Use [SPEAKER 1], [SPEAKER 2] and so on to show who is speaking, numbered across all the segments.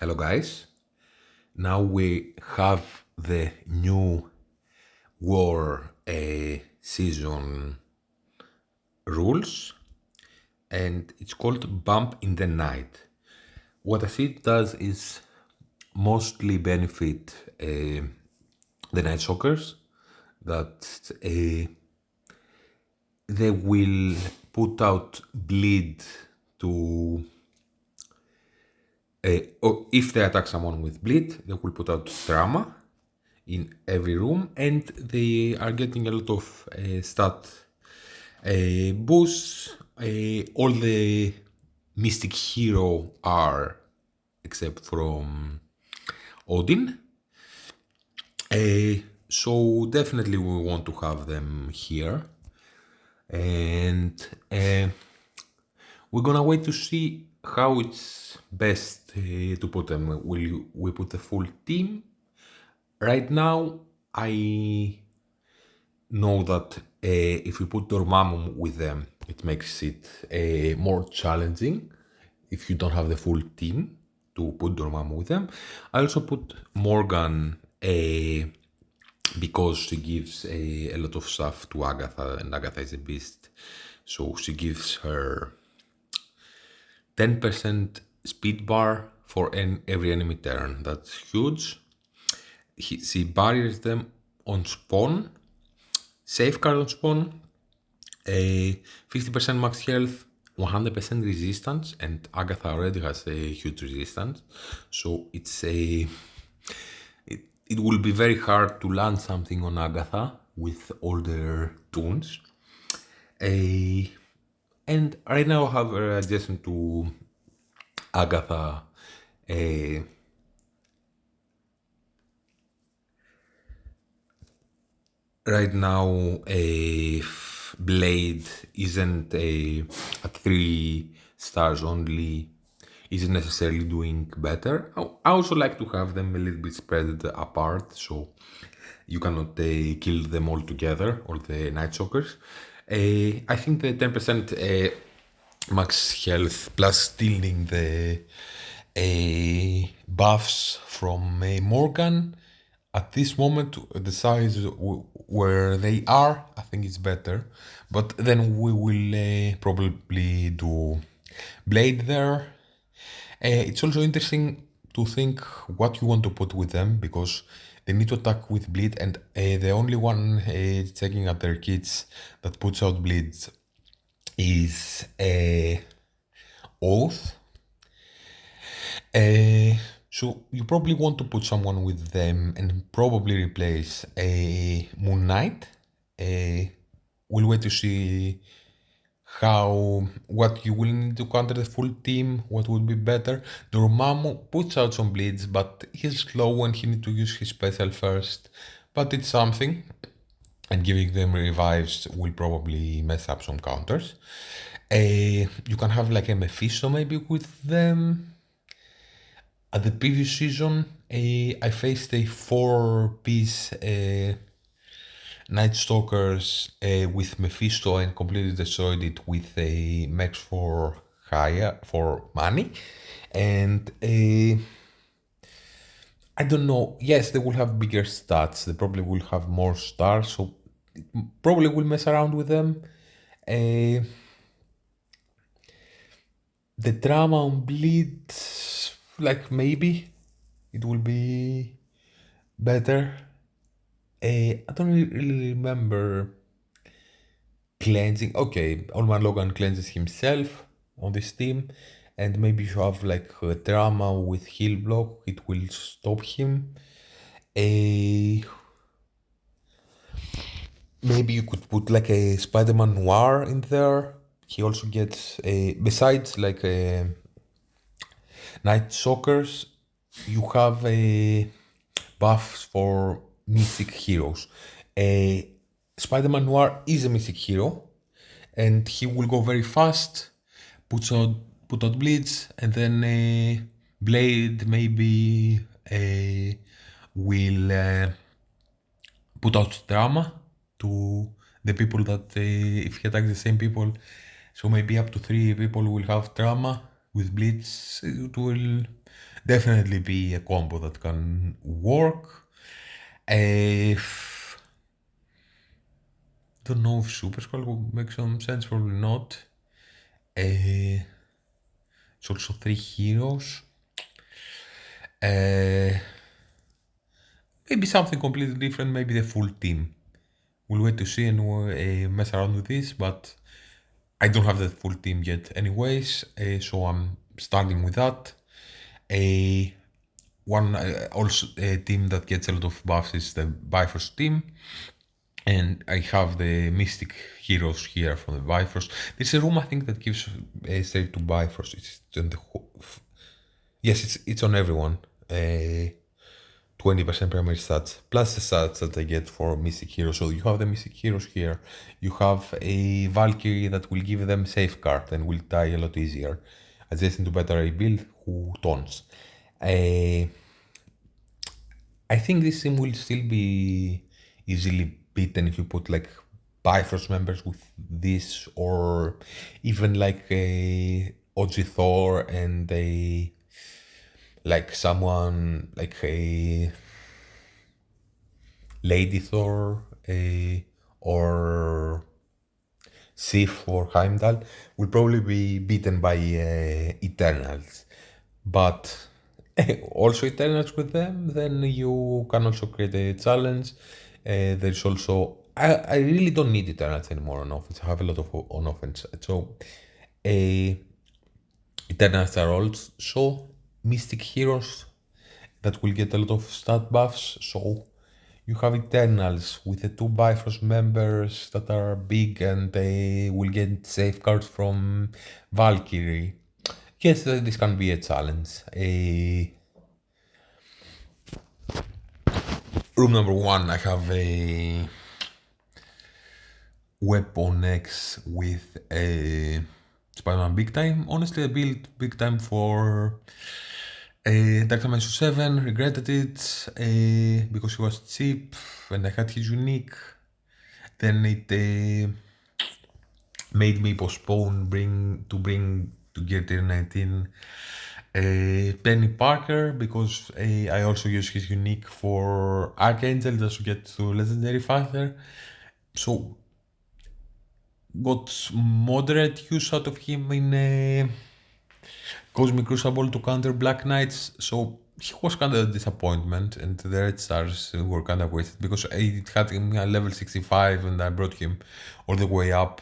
[SPEAKER 1] Hello guys, now we have the new war season rules and it's called Bump in the Night. What I see it does is mostly benefit the Night Stalkers that they will put out bleed to or if they attack someone with bleed, they will put out trauma in every room, and they are getting a lot of stat boosts. All the mystic hero are, except from Odin. So definitely we want to have them here, and we're gonna wait to see how it's best to put them. Will we put the full team? Right now, I know that if we put Dormammu with them, it makes it more challenging if you don't have the full team to put Dormammu with them. I also put Morgan because she gives a lot of stuff to Agatha, and Agatha is a beast. So she gives her 10% speed bar for every enemy turn. That's huge. She barriers them on spawn, safeguard on spawn, a 50% max health, 100% resistance, and Agatha already has a huge resistance. So it will be very hard to land something on Agatha with all their tunes. And right now I have a adjacent to Agatha. Right now, a Blade isn't at 3 stars only. Isn't necessarily doing better. I also like to have them a little bit spread apart, so you cannot kill them all together, all the Night Stalkers. I think the 10% max health plus stealing the buffs from Morgan at this moment, the size where they are, I think it's better. But then we will probably do Blade there. It's also interesting to think what you want to put with them because they need to attack with bleed, and the only one checking at their kits that puts out bleeds is Oath. So you probably want to put someone with them and probably replace a Moon Knight. We'll wait to see what you will need to counter the full team, what would be better. Dormammu puts out some bleeds, but he's slow and he needs to use his special first. But it's something, and giving them revives will probably mess up some counters. You can have like a Mephisto maybe with them. At the previous season, I faced a 4-piece Night Stalkers with Mephisto and completely destroyed it with a Mex for money. And I don't know. Yes, they will have bigger stats. They probably will have more stars, so probably will mess around with them. The drama on bleed, like maybe it will be better. I don't really remember cleansing. Okay, Olman Logan cleanses himself on this team, and maybe you have like a drama with heal block. It will stop him. Maybe you could put like a Spider-Man Noir in there. He also gets besides like Night Stalkers, you have a buffs for mystic heroes. Spider-Man Noir is a mystic hero, and he will go very fast, put out bleeds, and then Blade maybe will put out drama to the people that if he attacks the same people, so maybe up to 3 people will have drama with bleeds. It will definitely be a combo that can work. Don't know if Super Skull would make some sense, probably not. Uh, it's also three heroes. Uh, maybe something completely different, maybe the full team. We'll wait to see and mess around with this, but I don't have the full team yet anyways, so I'm starting with that. A one also a team that gets a lot of buffs is the Bifrost team, and I have the Mystic heroes here from the Bifrost. There's a room I think that gives straight to Bifrost. It's on the yes, it's on everyone. 20% primary stats plus the stats that I get for Mystic Heroes. So you have the Mystic Heroes here. You have a Valkyrie that will give them safeguard and will die a lot easier, adjacent to better a build who taunts. I think this sim will still be easily beaten if you put like Bifrost members with this, or even like a OG Thor and a like someone like a Lady Thor or Sif or Heimdall will probably be beaten by Eternals. But also Eternals with them, then you can also create a challenge. There's also I really don't need Eternals anymore on offense. I have a lot of on offense. So Eternals are also Mystic Heroes that will get a lot of stat buffs. So you have Eternals with the two Bifrost members that are big and they will get safeguards from Valkyrie. Yes, this can be a challenge. Room number one, I have a Weapon X with a Spider-Man Big Time. Honestly, I built Big Time for Dark Dimension 7, regretted it because it was cheap and I had his unique. Then it made me postpone bring to Gear Tier 19 Penny Parker because I also use his unique for Archangel just to get to Legendary faster. So got moderate use out of him in Cosmic Crucible to counter Black Knights, so he was kind of a disappointment, and the Red Stars were kind of wasted because I had him at level 65 and I brought him all the way up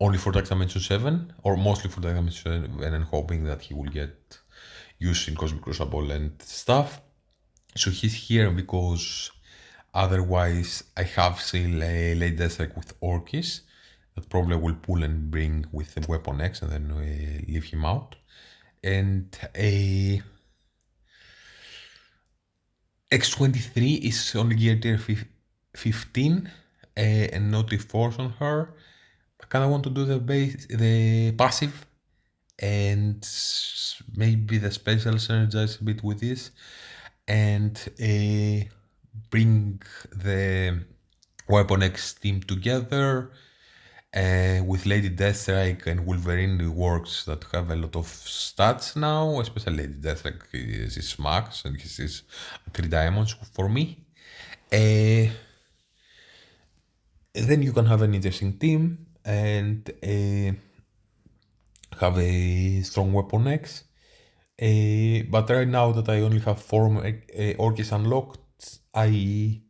[SPEAKER 1] only for Dark Dimension 7, or mostly for Dark Dimension 7, and hoping that he will get used in Cosmic Crucible and stuff. So he's here because otherwise I have still a Late Deathstrike with Orchis that probably will pull and bring with the Weapon X and then leave him out. And a X23 is only gear tier 15 and not a force on her. I kind of want to do the passive, and maybe the special synergize a bit with this, and bring the Weapon X team together with Lady Deathstrike and Wolverine reworks that have a lot of stats now, especially Lady Deathstrike is his max and his 3 diamonds for me. Then you can have an interesting team and have a strong Weapon X. But right now that I only have 4 Orchis unlocked, and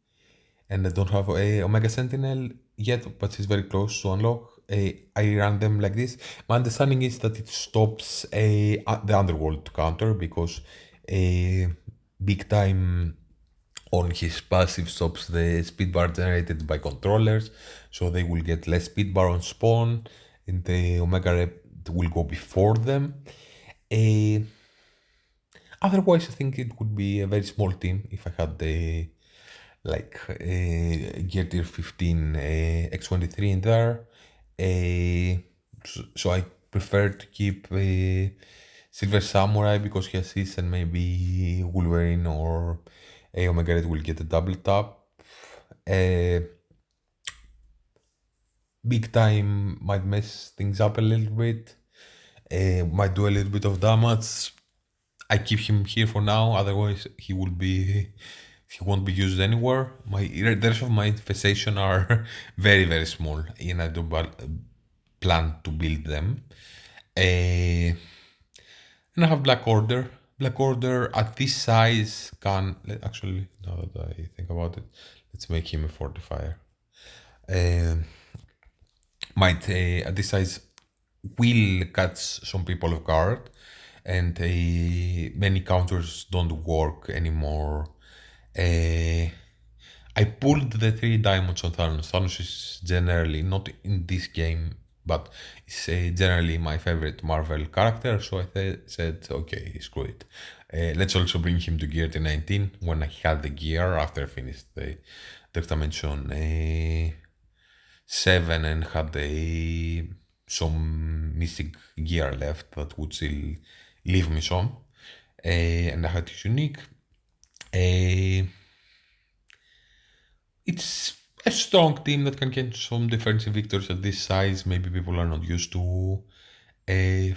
[SPEAKER 1] I don't have a Omega Sentinel yet, but it's very close to unlock. I run them like this. My understanding is that it stops the Underworld counter because Big Time on his passive stops the speed bar generated by controllers, so they will get less speed bar on spawn, and the Omega Rep will go before them. Otherwise, I think it would be a very small team if I had the like Gear Tier 15 X23 in there. So I prefer to keep Silver Samurai because he assists, and maybe Wolverine or Omega Red will get a double tap. Big Time might mess things up a little bit. Might do a little bit of damage. I keep him here for now, otherwise he won't be used anywhere. The rest of my infestation are very, very small, and I don't plan to build them. Uh, and I have Black Order. Black Order at this size can actually, now that I think about it, let's make him a fortifier. Might at this size will catch some people off guard, and many counters don't work anymore. I pulled the 3 diamonds on Thanos. Thanos is generally not in this game, but it's generally my favorite Marvel character. So I said, okay, screw it. Let's also bring him to Gear T19 when I had the gear after I finished the Dark Dimension 7 and had some mystic gear left that would still leave me some. And I had this unique. It's a strong team that can get some defensive victories at this size. Maybe people are not used to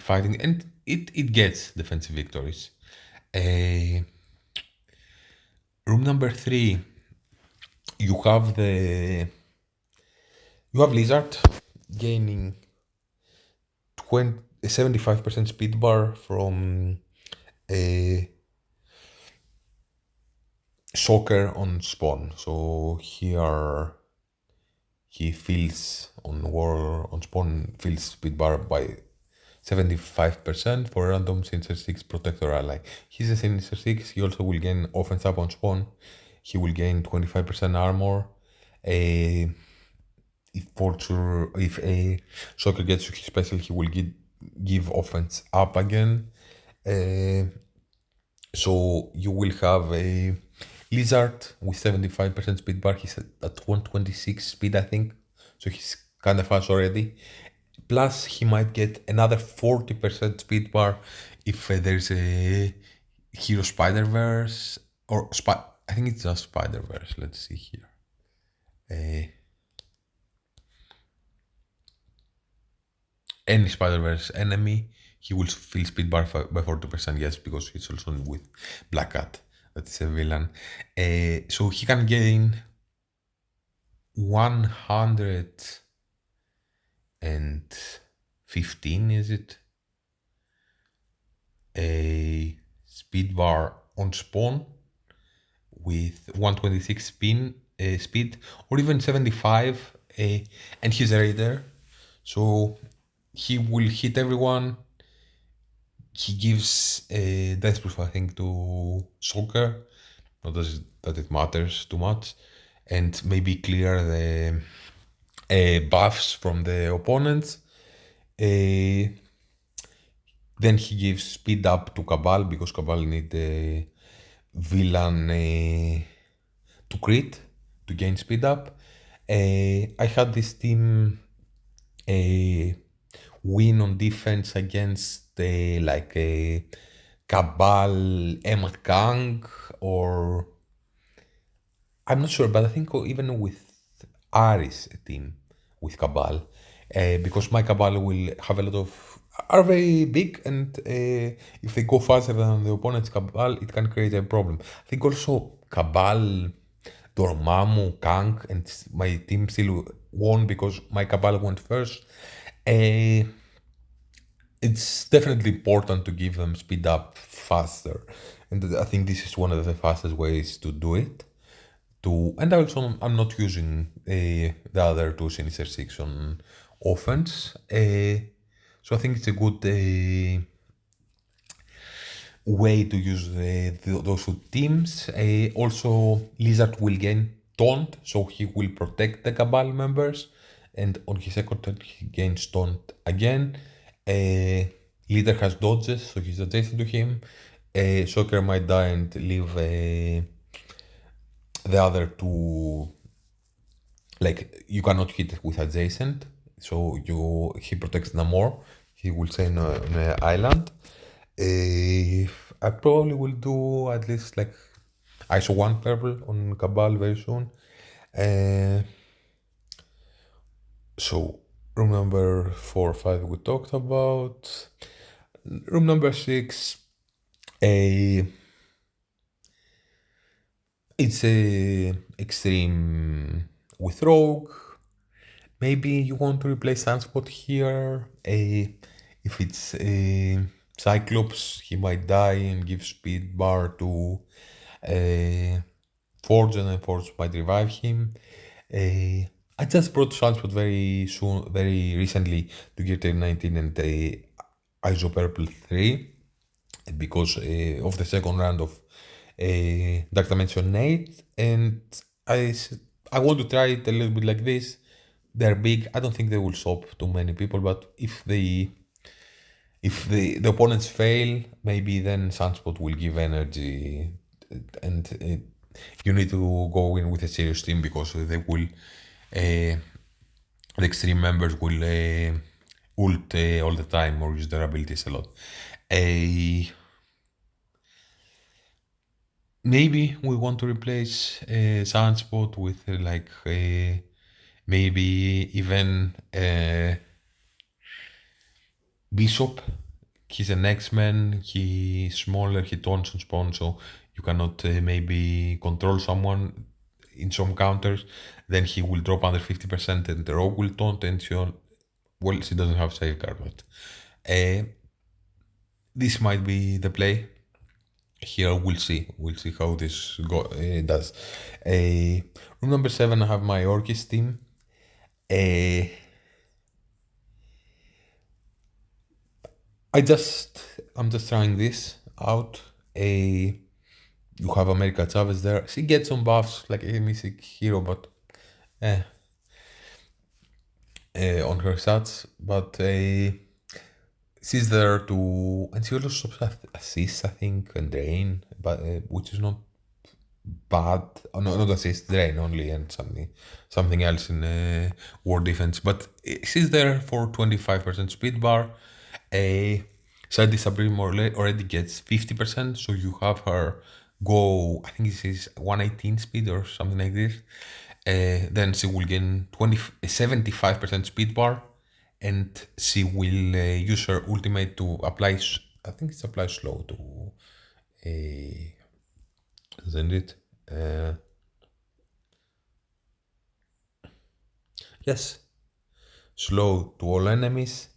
[SPEAKER 1] fighting, and it gets defensive victories. Room number 3, you have Lizard gaining 75% speed bar from a soccer on spawn. So here he fills on war on spawn, fills speed bar by 75% for random Sinister 6 protector ally. He's a Sinister 6, he also will gain offense up on spawn. He will gain 25% armor. If a soccer gets his special, he will give offense up again. So you will have a Lizard with 75% speed bar. He's at 126 speed, I think. So he's kind of fast already. Plus, he might get another 40% speed bar if there's a Hero Spider-Verse or I think it's just Spider-Verse. Let's see here. Any Spider-Verse enemy, he will fill speed bar by 40%. Yes, because he's also with Black Cat. That's a villain. So he can gain 115, is it? A speed bar on spawn with 126 speed, or even 75, and he's a raider, so he will hit everyone. He gives a death proof, I think, to soccer. Not that it matters too much, and maybe clear the buffs from the opponents. Then he gives speed up to Cabal because Cabal need a villain to crit to gain speed up. I had this team win on defense against like a Cabal Emma Kang, or I'm not sure, but I think even with Aris team with Cabal, because my Cabal will have a lot of are very big, and if they go faster than the opponent's Cabal, it can create a problem. I think also Cabal, Dormammu, Kang, and my team still won because my Cabal went first. It's definitely important to give them speed up faster, and I think this is one of the fastest ways to do it. And also I'm not using the other two Sinister 6 on offense. So I think it's a good way to use those two teams. Also, Lizard will gain Taunt, so he will protect the Cabal members. And on his second turn, he gains Taunt again. Leader has dodges, so he's adjacent to him. Shocker might die and leave the other two, like, you cannot hit with adjacent, so he protects them more. He will stay on an island. I probably will do at least like ISO 1 purple on Cabal very soon. So room number 4, 5 we talked about. Room number 6, A it's a extreme with Rogue. Maybe you want to replace Sunspot here. If it's a Cyclops, he might die and give speed bar to a Forge, and then Forge might revive him. I just brought Sunspot very recently to Gear 19 and ISO Purple 3 because of the second round of Dark Dimension 8, and I want to try it a little bit like this. They're big. I don't think they will stop too many people, but if the opponents fail, maybe then Sunspot will give energy, and you need to go in with a serious team because they will. The extreme members will ult all the time or use their abilities a lot. Uh, Maybe we want to replace Sunspot with maybe even Bishop. He's an X-Men, he's smaller, he taunts on spawn, so you cannot maybe control someone in some counters. Then he will drop under 50% and the rogue will taunt and well, she doesn't have safeguard, but this might be the play. Here we'll see. We'll see how this does. Room number 7, I have my Orchis team. Uh, I'm just trying this out. You have America Chavez there. She gets some buffs like a mythic hero, but eh, on her stats. But she's there to, and she also stops assist, I think, and drain, but which is not bad. Oh, no, not assist, drain only, and something else in war defense. But she's there for 25% speed bar. A Sadie Supreme already gets 50%, so you have her go. I think this is 118 speed or something like this. Then she will gain 75% speed bar, and she will use her ultimate to apply. I think it's apply slow to. Isn't it? Yes. Slow to all enemies.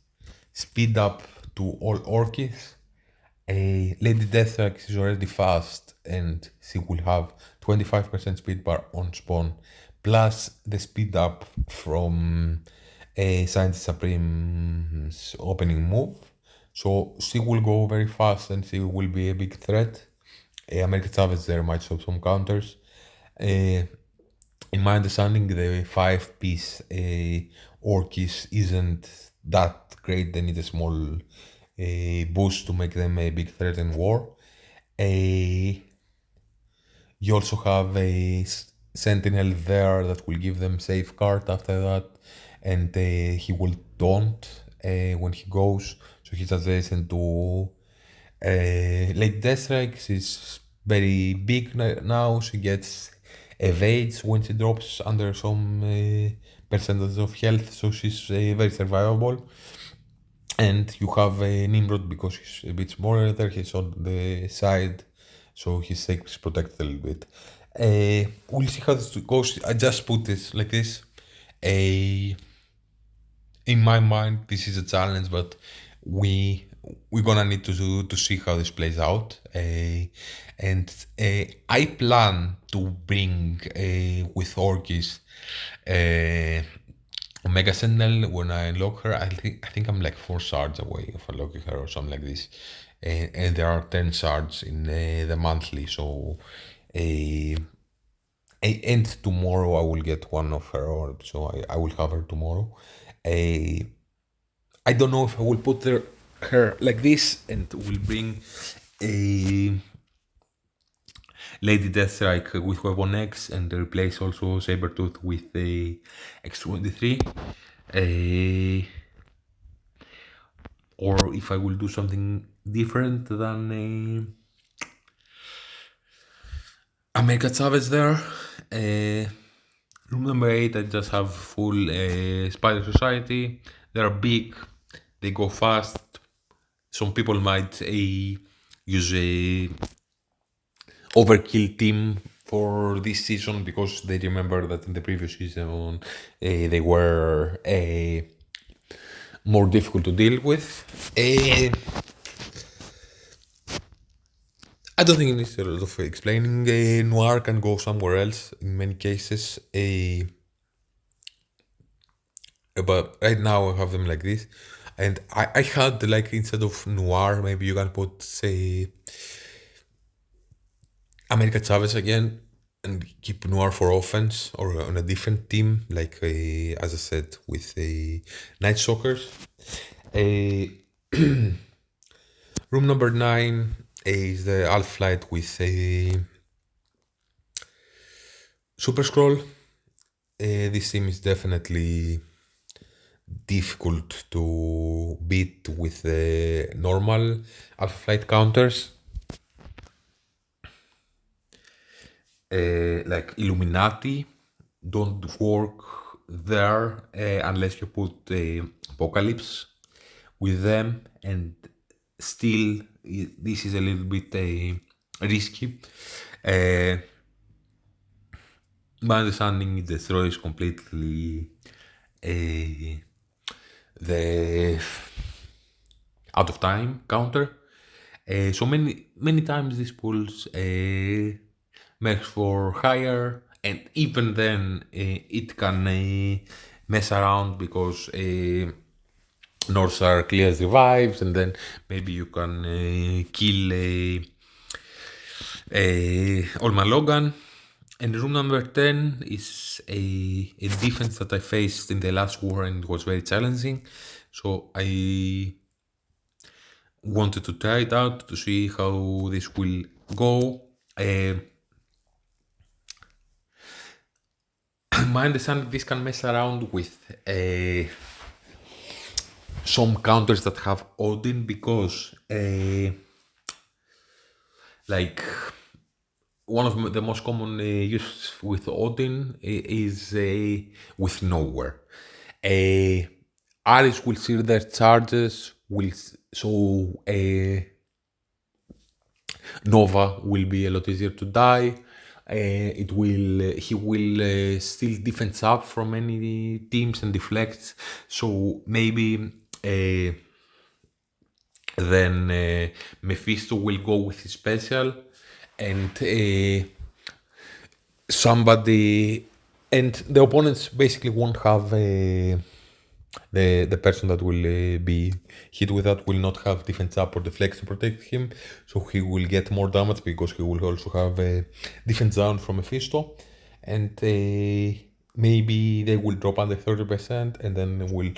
[SPEAKER 1] Speed up to all Orchis. Lady Deathstrike is already fast and she will have 25% speed bar on spawn, plus the speed up from Scientist Supreme's opening move. So she will go very fast and she will be a big threat. American Savage there might show some counters. In my understanding, the 5-piece Orchis isn't that great. They need a small boost to make them a big threat in war. You also have a Sentinel there that will give them safeguard after that, and he will taunt when he goes, so he's adjacent to Lady Deathstrike. She's very big now. She gets evades when she drops under some percentage of health, so she's very survivable. And you have Nimrod because he's a bit smaller there. He's on the side, so his sake is protected a little bit. We'll see how this goes. I just put this like this. In my mind, this is a challenge, but we're gonna need to see how this plays out. And I plan to bring with Orchis Omega Sentinel when I unlock her. I think I'm like 4 shards away of unlocking her or something like this. And there are 10 shards in the monthly, so and tomorrow I will get one of her orbs, so I will have her tomorrow. I don't know if I will put her like this and will bring a Lady Deathstrike with Weapon X and replace also Sabertooth with a X23. Or if I will do something different than America Chavez there. Room number 8, I just have full Spider Society. They're big, they go fast. Some people might use a overkill team for this season because they remember that in the previous season they were more difficult to deal with. I don't think it needs a lot of explaining. Noir can go somewhere else in many cases. But right now I have them like this. And I had like instead of Noir, maybe you can put say America Chavez again and keep Noir for offense or on a different team, like as I said with a nightstalkers. Room number 9 is the Alpha Flight with a Super Scroll. This team is definitely difficult to beat with the normal Alpha Flight counters. Like Illuminati don't work there unless you put Apocalypse with them, and still this is a little bit risky. My understanding it destroys completely the out of time counter. So many times these pulls makes for higher, and even then it can mess around because Northstar clears revives, and then maybe you can kill Olma Logan. And room number 10 is a defense that I faced in the last war and it was very challenging. So I wanted to try it out to see how this will go. My understanding this can mess around with some counters that have Odin because like one of the most common use with Odin is with Nowhere. Ares will see their charges, so Nova will be a lot easier to die. He will still defense up from any teams and deflects. So maybe then Mephisto will go with his special, and somebody, and the opponents basically won't have the person that will be hit with that will not have defense up or deflex to protect him, so he will get more damage because he will also have defense down from Mephisto, and maybe they will drop under 30% and then will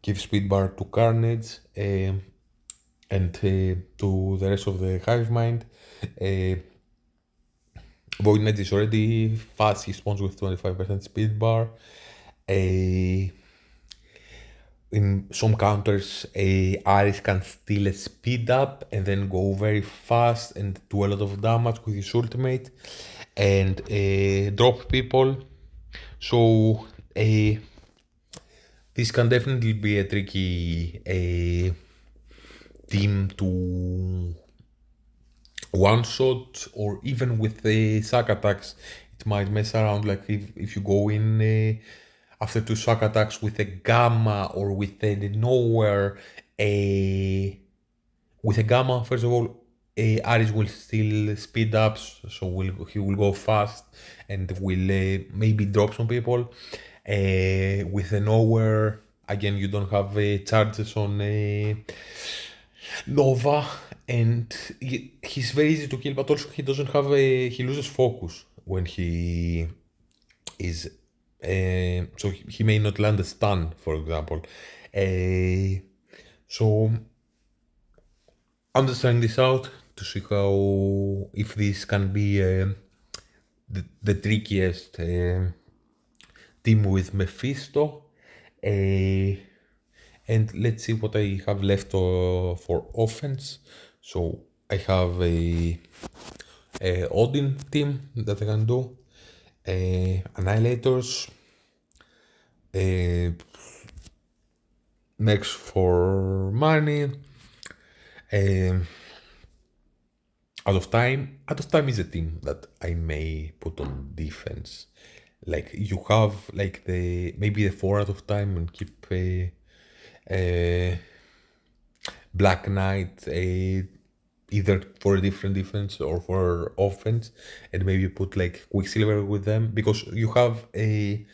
[SPEAKER 1] give speed bar to Carnage and to the rest of the Hive Mind. Void Knight is already fast, he spawns with 25% speed bar. In some counters, Ares can steal a speed up and then go very fast and do a lot of damage with his ultimate and drop people. So this can definitely be a tricky team to one shot, or even with the sack attacks, it might mess around. Like if you go in after 2 sack attacks with a gamma or with a nowhere, with a gamma, first of all, Ares will still speed up, so he will go fast and will maybe drop some people. With a nowhere, again, you don't have charges on Nova, and he's very easy to kill, but also he doesn't have he loses focus when he is so he may not land a stun, for example. So I'm just trying this out to see how if this can be the trickiest team with Mephisto. And let's see what I have left for offense. So I have a Odin team that I can do, Annihilators, next for money, Out of time is a team that I may put on defense. Like you have like the maybe the four out of time and keep Black Knight either for a different defense or for offense, and maybe put like Quicksilver with them because you have a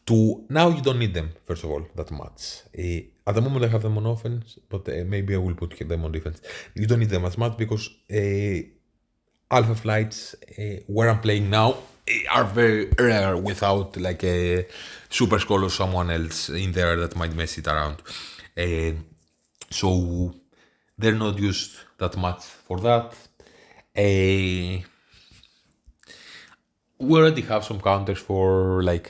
[SPEAKER 1] two now. You don't need them first of all that much. At the moment I have them on offense, but maybe I will put them on defense. You don't need them as much because alpha flights where I'm playing now are very rare without like a super skull or someone else in there that might mess it around. So they're not used that much for that. We already have some counters for like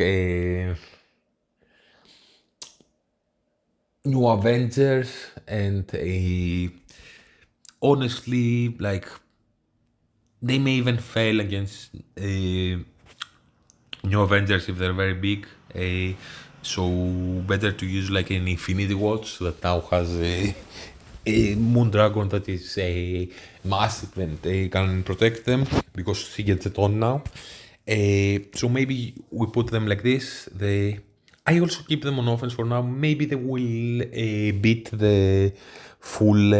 [SPEAKER 1] New Avengers and honestly like they may even fail against New Avengers if they're very big. So better to use like an Infinity Watch that now has a Moon Dragon that is massive and can protect them because she gets it on now. So maybe we put them like this. I also keep them on offense for now. Maybe they will beat the full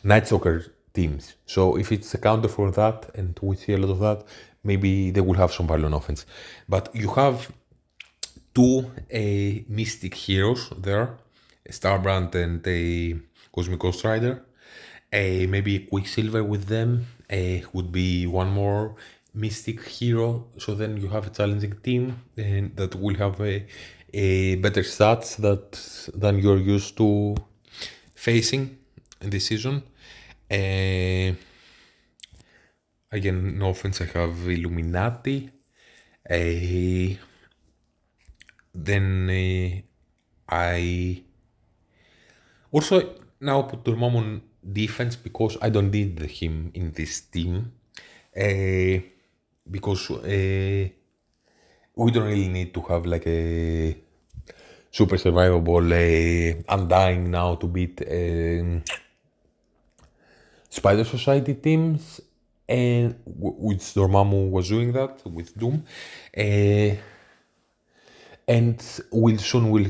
[SPEAKER 1] nightstalker teams. So if it's a counter for that, and we see a lot of that, maybe they will have some value on offense. But you have two mystic heroes there, Starbrand and a Cosmic Ghost Rider. Maybe Quicksilver with them would be one more mystic hero. So then you have a challenging team and that will have a better stats than you're used to facing in this season. Again, no offense, I have Illuminati. Then I also now put Dormammu on defense because I don't need him in this team. Because we don't really need to have like a super survivable Undying now to beat Spider Society teams, and which Dormammu was doing that with Doom. And we'll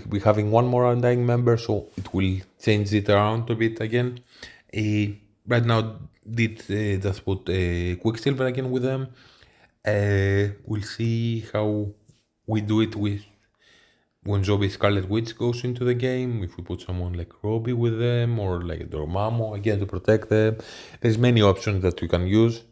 [SPEAKER 1] be having one more Undying member, so it will change it around a bit again. Right now, did just put Quicksilver again with them. We'll see how we do it with when Zombie Scarlet Witch goes into the game. If we put someone like Robbie with them or like Dormammu again to protect them. There's many options that you can use.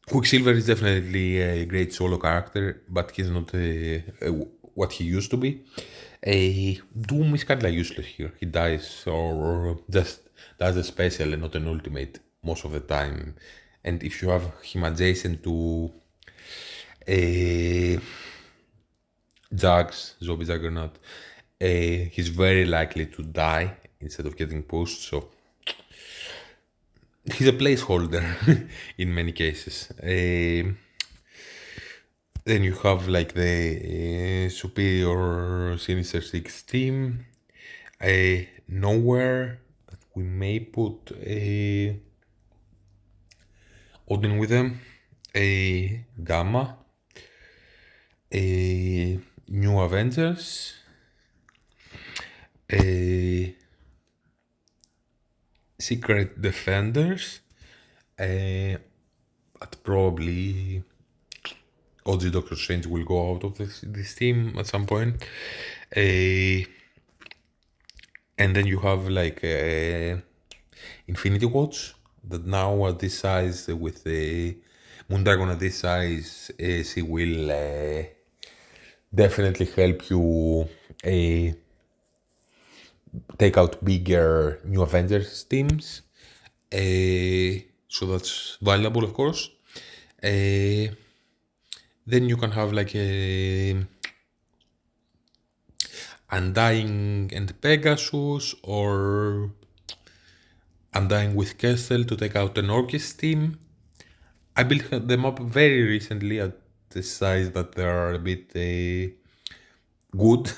[SPEAKER 1] Quicksilver is definitely a great solo character, but he's not what he used to be. Doom is kind of useless here. He dies or just does a special and not an ultimate most of the time. And if you have him adjacent to Jax, Zombie Juggernaut, he's very likely to die instead of getting pushed. So he's a placeholder in many cases. Then you have like the superior Sinister 6 team. Nowhere that we may put Odin with them. Gamma. New Avengers. Secret Defenders. But probably OG Doctor Strange will go out of this team at some point. And then you have like Infinity Watch that now at this size with the Moondragon at this size, she will definitely help you take out bigger New Avengers teams. So that's valuable, of course. Then you can have like a Undying and Pegasus, or Undying with Kessel to take out an Orchis team. I built them up very recently at the size that they are a bit good.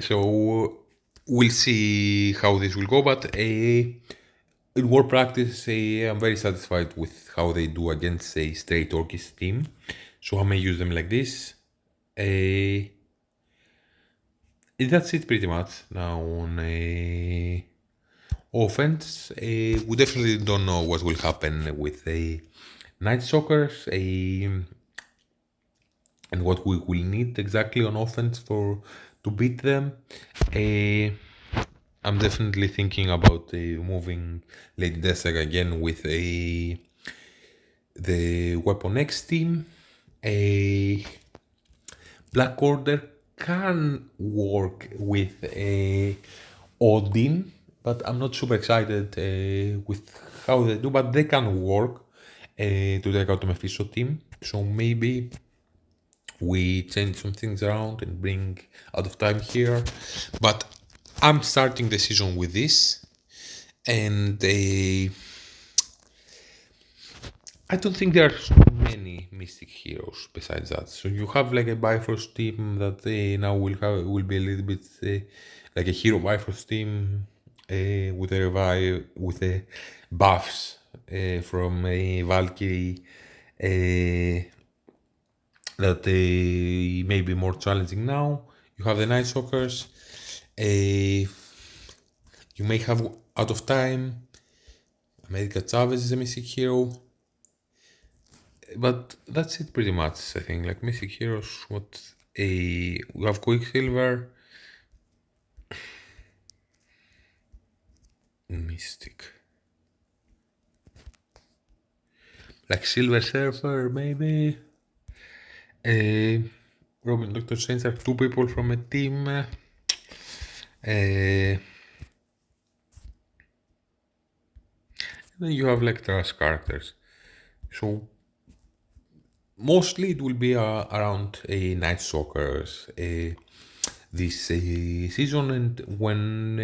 [SPEAKER 1] So we'll see how this will go, but in war practice, I'm very satisfied with how they do against a straight Orchis team, so I may use them like this. That's it pretty much now on offense. We definitely don't know what will happen with the nightstalkers and what we will need exactly on offense for to beat them. I'm definitely thinking about moving Lady Deathstrike again with the Weapon X team. A Black Order can work with Odin, but I'm not super excited with how they do, but they can work to take out the Mephisto team. So maybe we change some things around and bring out of time here. But I'm starting the season with this, and I don't think there are so many mystic heroes besides that. So you have like a Bifrost team that now will be a little bit like a hero Bifrost team with a revive with a buffs from a Valkyrie that may be more challenging now. You have the Night Stalkers. You may have out of time. America Chavez is a mystic hero. But that's it pretty much, I think. Like mystic heroes, we have Quicksilver, mystic, like Silver Surfer maybe. Robin, Doctor Strange are two people from a team. Then you have like trash characters. So mostly it will be around Night Stalkers this season, and when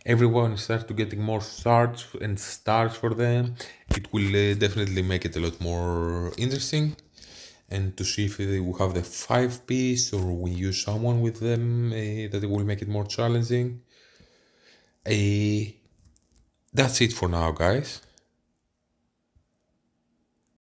[SPEAKER 1] everyone starts to getting more starts and stars for them, it will definitely make it a lot more interesting. And to see if we have the 5 piece or we use someone with them that will make it more challenging. That's it for now, guys.